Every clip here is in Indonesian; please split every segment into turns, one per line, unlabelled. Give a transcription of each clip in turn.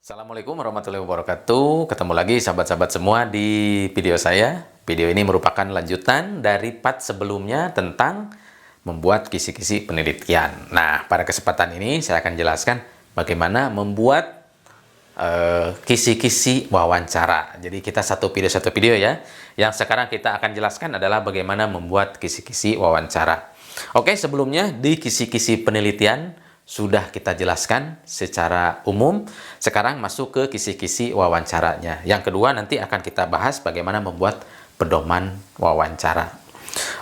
Assalamualaikum warahmatullahi wabarakatuh. Ketemu lagi sahabat-sahabat semua di video saya. Video ini merupakan lanjutan dari part sebelumnya tentang membuat kisi-kisi penelitian. Nah, pada kesempatan ini saya akan jelaskan bagaimana membuat kisi-kisi wawancara. Jadi kita satu video ya. Yang sekarang kita akan jelaskan adalah bagaimana membuat kisi-kisi wawancara. Oke, sebelumnya di kisi-kisi penelitian sudah kita jelaskan secara umum. Sekarang masuk ke kisi-kisi wawancaranya. Yang kedua nanti akan kita bahas bagaimana membuat pedoman wawancara.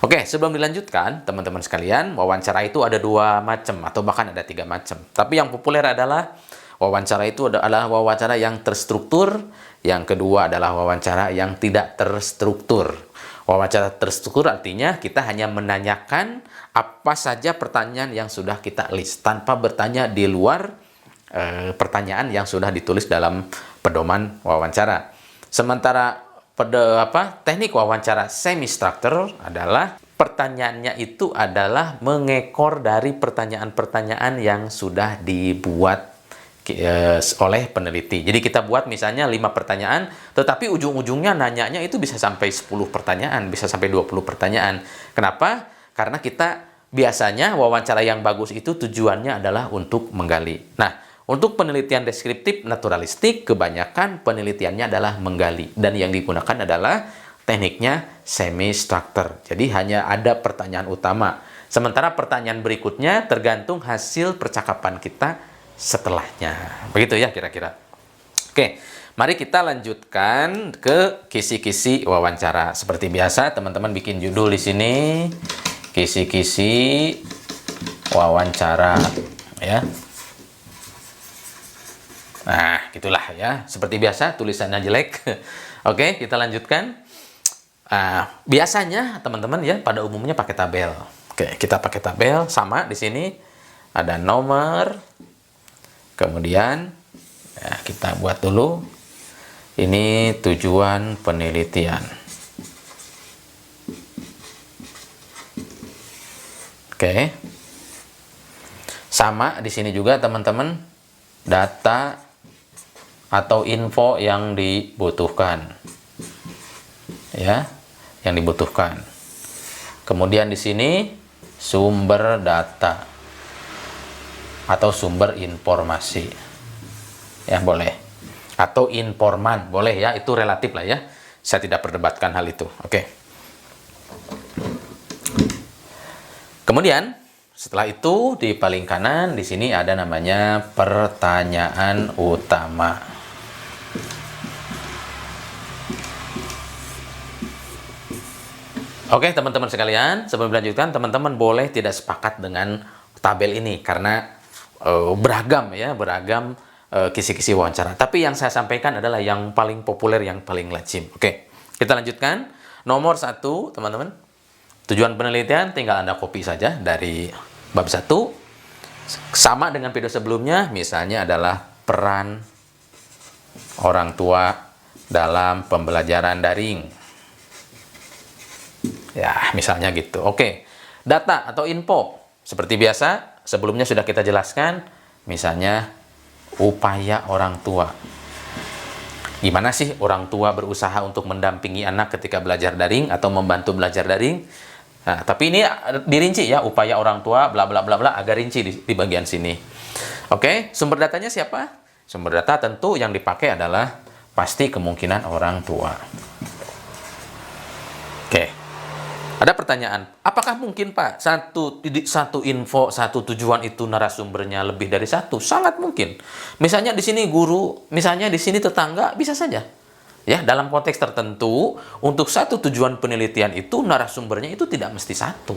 Oke, sebelum dilanjutkan, teman-teman sekalian, wawancara itu ada dua macam atau bahkan ada tiga macam. Tapi yang populer adalah wawancara itu adalah wawancara yang terstruktur. Yang kedua adalah wawancara yang tidak terstruktur. Wawancara terstruktur artinya kita hanya menanyakan apa saja pertanyaan yang sudah kita list tanpa bertanya di luar pertanyaan yang sudah ditulis dalam pedoman wawancara. Sementara teknik wawancara semi-structure adalah pertanyaannya itu adalah mengekor dari pertanyaan-pertanyaan yang sudah dibuat oleh peneliti. Jadi kita buat misalnya 5 pertanyaan, tetapi ujung-ujungnya nanyanya itu bisa sampai 10 pertanyaan, bisa sampai 20 pertanyaan. Kenapa? Karena kita biasanya wawancara yang bagus itu tujuannya adalah untuk menggali. Nah, untuk penelitian deskriptif naturalistik, kebanyakan penelitiannya adalah menggali. Dan yang digunakan adalah tekniknya semi-structure. Jadi hanya ada pertanyaan utama. Sementara pertanyaan berikutnya tergantung hasil percakapan kita setelahnya. Begitu ya kira-kira. Oke, mari kita lanjutkan ke kisi-kisi wawancara. Seperti biasa, teman-teman bikin judul di sini. Kisi-kisi wawancara, ya. Nah, gitulah ya. Seperti biasa, tulisannya jelek. Oke, kita lanjutkan. Biasanya teman-teman ya pada umumnya pakai tabel. Oke, kita pakai tabel sama di sini ada nomor. Kemudian ya, kita buat dulu. Ini tujuan penelitian. Oke. Sama di sini juga teman-teman, data atau info yang dibutuhkan. Ya, yang dibutuhkan. Kemudian di sini sumber data atau sumber informasi. Ya, boleh. Atau informan, boleh ya, itu relatif lah ya. Saya tidak perdebatkan hal itu. Oke. Kemudian setelah itu di paling kanan di sini ada namanya pertanyaan utama. Oke, teman-teman sekalian, sebelum dilanjutkan, teman-teman boleh tidak sepakat dengan tabel ini karena beragam kisi-kisi wawancara. Tapi yang saya sampaikan adalah yang paling populer, yang paling lazim. Oke, kita lanjutkan. Nomor 1, teman-teman. Tujuan penelitian tinggal Anda copy saja dari bab 1. Sama dengan video sebelumnya, misalnya adalah peran orang tua dalam pembelajaran daring. Ya, misalnya gitu. Oke, data atau info. Seperti biasa, sebelumnya sudah kita jelaskan, misalnya upaya orang tua. Gimana sih orang tua berusaha untuk mendampingi anak ketika belajar daring atau membantu belajar daring? Nah, tapi ini dirinci ya, upaya orang tua bla bla bla bla, agak rinci di bagian sini. Oke, sumber datanya siapa? Sumber data tentu yang dipakai adalah pasti kemungkinan orang tua. Oke. Ada pertanyaan, apakah mungkin Pak satu info, satu tujuan itu narasumbernya lebih dari satu? Sangat mungkin. Misalnya di sini guru, misalnya di sini tetangga, bisa saja. Ya, dalam konteks tertentu, untuk satu tujuan penelitian itu narasumbernya itu tidak mesti satu.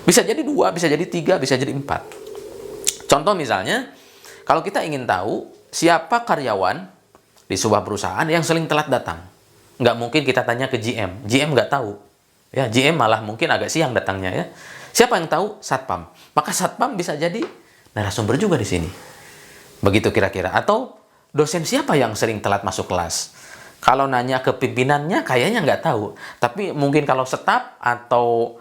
Bisa jadi 2, bisa jadi 3, bisa jadi 4. Contoh misalnya, kalau kita ingin tahu siapa karyawan di sebuah perusahaan yang sering telat datang. Nggak mungkin kita tanya ke GM. GM nggak tahu. Ya, GM malah mungkin agak siang datangnya ya. Siapa yang tahu? Satpam. Maka Satpam bisa jadi narasumber juga di sini. Begitu kira-kira. Atau dosen siapa yang sering telat masuk kelas? Kalau nanya ke pimpinannya kayaknya nggak tahu. Tapi mungkin kalau staf atau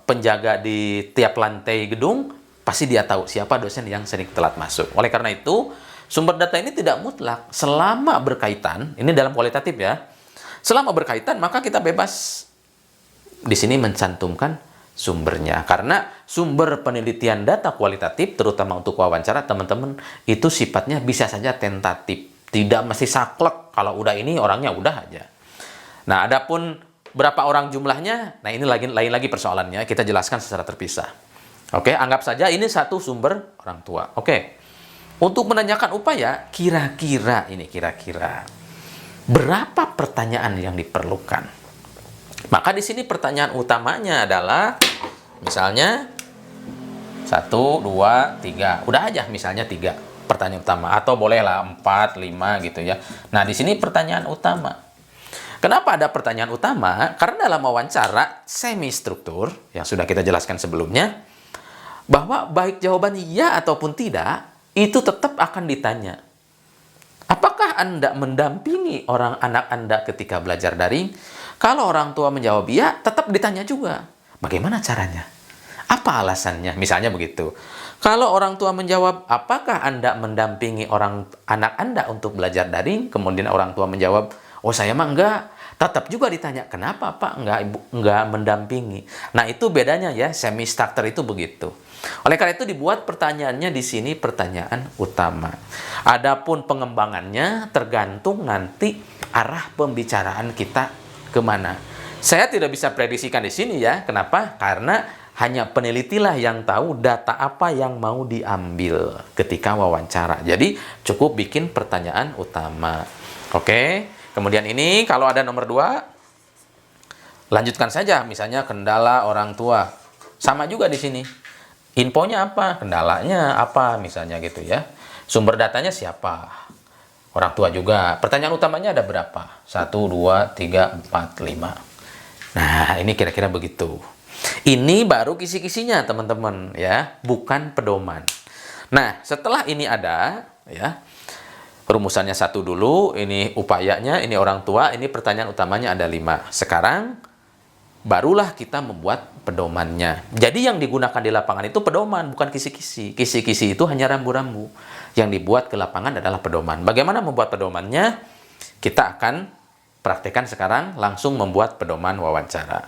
penjaga di tiap lantai gedung, pasti dia tahu siapa dosen yang sering telat masuk. Oleh karena itu, sumber data ini tidak mutlak. Selama berkaitan, ini dalam kualitatif ya. Selama berkaitan, maka kita bebas di sini mencantumkan sumbernya. Karena sumber penelitian data kualitatif, terutama untuk wawancara, teman-teman, itu sifatnya bisa saja tentatif. Tidak mesti saklek. Kalau udah ini, orangnya udah aja. Nah, adapun berapa orang jumlahnya, nah ini lain lagi persoalannya. Kita jelaskan secara terpisah. Oke, anggap saja ini satu sumber orang tua. Oke. Untuk menanyakan upaya, kira-kira berapa pertanyaan yang diperlukan? Maka di sini pertanyaan utamanya adalah misalnya 1, 2, 3. Udah aja misalnya 3 pertanyaan utama, atau bolehlah 4, 5 gitu ya. Nah, di sini pertanyaan utama. Kenapa ada pertanyaan utama? Karena dalam wawancara semi struktur yang sudah kita jelaskan sebelumnya, bahwa baik jawaban iya ataupun tidak itu tetap akan ditanya. Apakah Anda mendampingi anak Anda ketika belajar daring? Kalau orang tua menjawab iya, tetap ditanya juga. Bagaimana caranya? Apa alasannya? Misalnya begitu. Kalau orang tua menjawab, apakah Anda mendampingi anak Anda untuk belajar daring? Kemudian orang tua menjawab, oh saya mah enggak. Tetap juga ditanya, kenapa Pak enggak mendampingi? Nah itu bedanya ya, semi structure itu begitu. Oleh karena itu dibuat pertanyaannya di sini pertanyaan utama. Adapun pengembangannya tergantung nanti arah pembicaraan kita kemana. Saya tidak bisa prediksikan di sini ya. Kenapa? Karena hanya penelitilah yang tahu data apa yang mau diambil ketika wawancara. Jadi cukup bikin pertanyaan utama. Oke. Kemudian ini kalau ada nomor 2, lanjutkan saja. Misalnya kendala orang tua. Sama juga di sini. Infonya apa? Kendalanya apa? Misalnya gitu ya. Sumber datanya siapa? Orang tua juga. Pertanyaan utamanya ada berapa? 1, 2, 3, 4, 5. Nah, ini kira-kira begitu. Ini baru kisi-kisinya, teman-teman, ya. Bukan pedoman. Nah, setelah ini ada, ya. Rumusannya 1 dulu, ini upayanya, ini orang tua, ini pertanyaan utamanya ada 5. Sekarang barulah kita membuat pedomannya. Jadi yang digunakan di lapangan itu pedoman, bukan kisi-kisi. Kisi-kisi itu hanya rambu-rambu. Yang dibuat ke lapangan adalah pedoman. Bagaimana membuat pedomannya? Kita akan praktekkan sekarang, langsung membuat pedoman wawancara.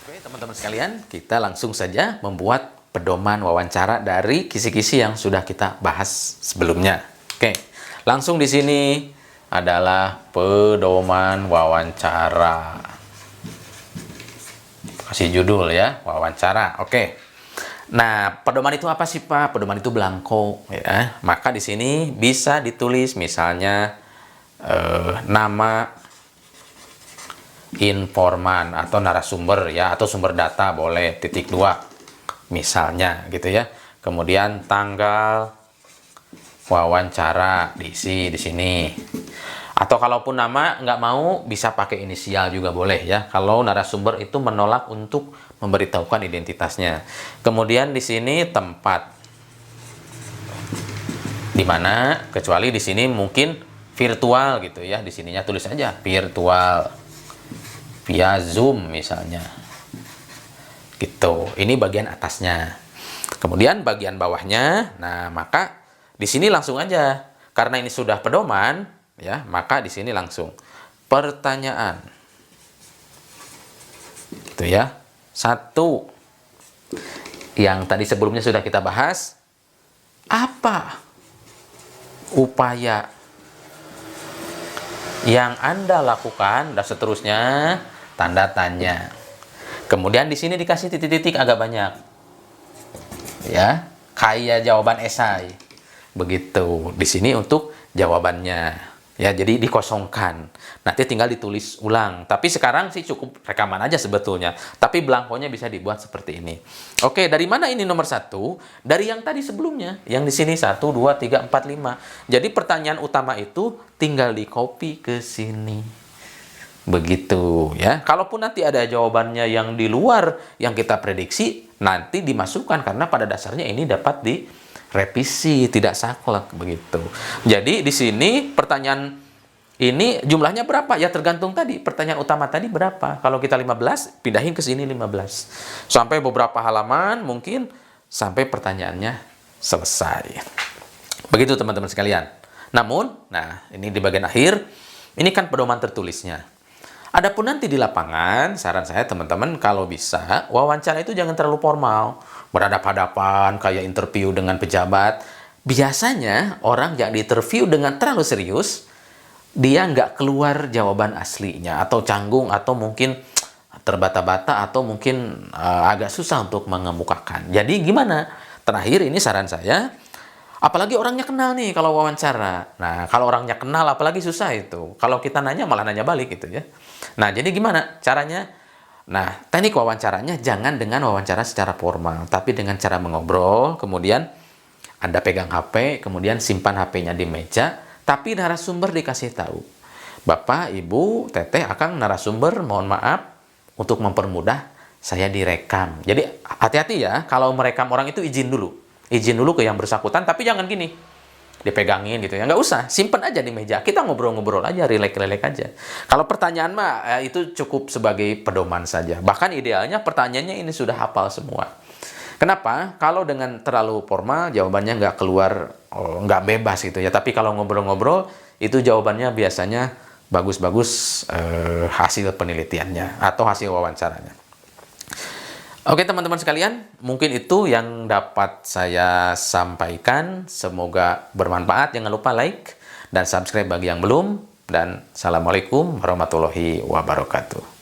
Oke, teman-teman sekalian, kita langsung saja membuat pedoman wawancara dari kisi-kisi yang sudah kita bahas sebelumnya. Oke, langsung di sini adalah pedoman wawancara. Kasih judul ya, wawancara. Oke. Nah, pedoman itu apa sih Pak? Pedoman itu belangko ya. Maka di sini bisa ditulis misalnya nama informan atau narasumber ya, atau sumber data boleh .2 misalnya gitu ya. Kemudian tanggal wawancara diisi di sini. Atau kalaupun nama nggak mau, bisa pakai inisial juga boleh ya. Kalau narasumber itu menolak untuk memberitahukan identitasnya. Kemudian di sini tempat. Di mana, kecuali di sini mungkin virtual gitu ya. Di sininya tulis aja virtual. Via Zoom misalnya. Gitu. Ini bagian atasnya. Kemudian bagian bawahnya, nah maka di sini langsung aja. Karena ini sudah pedoman, ya, maka di sini langsung pertanyaan. Itu ya. 1 yang tadi sebelumnya sudah kita bahas, apa upaya yang Anda lakukan, dan seterusnya tanda tanya. Kemudian di sini dikasih titik-titik agak banyak. Ya, kayak jawaban esai. Begitu. Di sini untuk jawabannya. Ya, jadi dikosongkan. Nanti tinggal ditulis ulang. Tapi sekarang sih cukup rekaman aja sebetulnya. Tapi belangkonya bisa dibuat seperti ini. Oke, dari mana ini nomor 1? Dari yang tadi sebelumnya. Yang di sini 1, 2, 3, 4, 5. Jadi pertanyaan utama itu tinggal di copy ke sini. Begitu ya. Kalaupun nanti ada jawabannya yang di luar yang kita prediksi, nanti dimasukkan. Karena pada dasarnya ini dapat di revisi, tidak saklek begitu. Jadi di sini pertanyaan ini jumlahnya berapa? Ya tergantung tadi. Pertanyaan utama tadi berapa? Kalau kita 15, pindahin ke sini 15. Sampai beberapa halaman mungkin sampai pertanyaannya selesai. Begitu teman-teman sekalian. Namun, nah ini di bagian akhir, ini kan pedoman tertulisnya. Adapun nanti di lapangan, saran saya teman-teman kalau bisa, wawancara itu jangan terlalu formal. Berhadapan-hadapan, kayak interview dengan pejabat. Biasanya orang yang diinterview dengan terlalu serius, dia nggak keluar jawaban aslinya, atau canggung, atau mungkin terbata-bata, atau mungkin agak susah untuk mengemukakan. Jadi gimana? Terakhir ini saran saya, apalagi orangnya kenal nih kalau wawancara. Nah, kalau orangnya kenal apalagi susah itu. Kalau kita nanya malah nanya balik gitu ya. Nah, jadi gimana caranya? Nah, teknik wawancaranya jangan dengan wawancara secara formal, tapi dengan cara mengobrol, kemudian Anda pegang HP, kemudian simpan HP-nya di meja, tapi narasumber dikasih tahu. Bapak, Ibu, Teteh, Akang, narasumber, mohon maaf untuk mempermudah saya direkam. Jadi hati-hati ya, kalau merekam orang itu izin dulu. Izin dulu ke yang bersangkutan, tapi jangan gini, dipegangin gitu ya. Nggak usah, simpen aja di meja. Kita ngobrol-ngobrol aja, rilek-rilek aja. Kalau pertanyaan mah, itu cukup sebagai pedoman saja. Bahkan idealnya pertanyaannya ini sudah hafal semua. Kenapa? Kalau dengan terlalu formal, jawabannya nggak keluar, nggak bebas gitu ya. Tapi kalau ngobrol-ngobrol, itu jawabannya biasanya bagus-bagus hasil penelitiannya atau hasil wawancaranya. Oke teman-teman sekalian, mungkin itu yang dapat saya sampaikan. Semoga bermanfaat. Jangan lupa like dan subscribe bagi yang belum. Dan Assalamualaikum warahmatullahi wabarakatuh.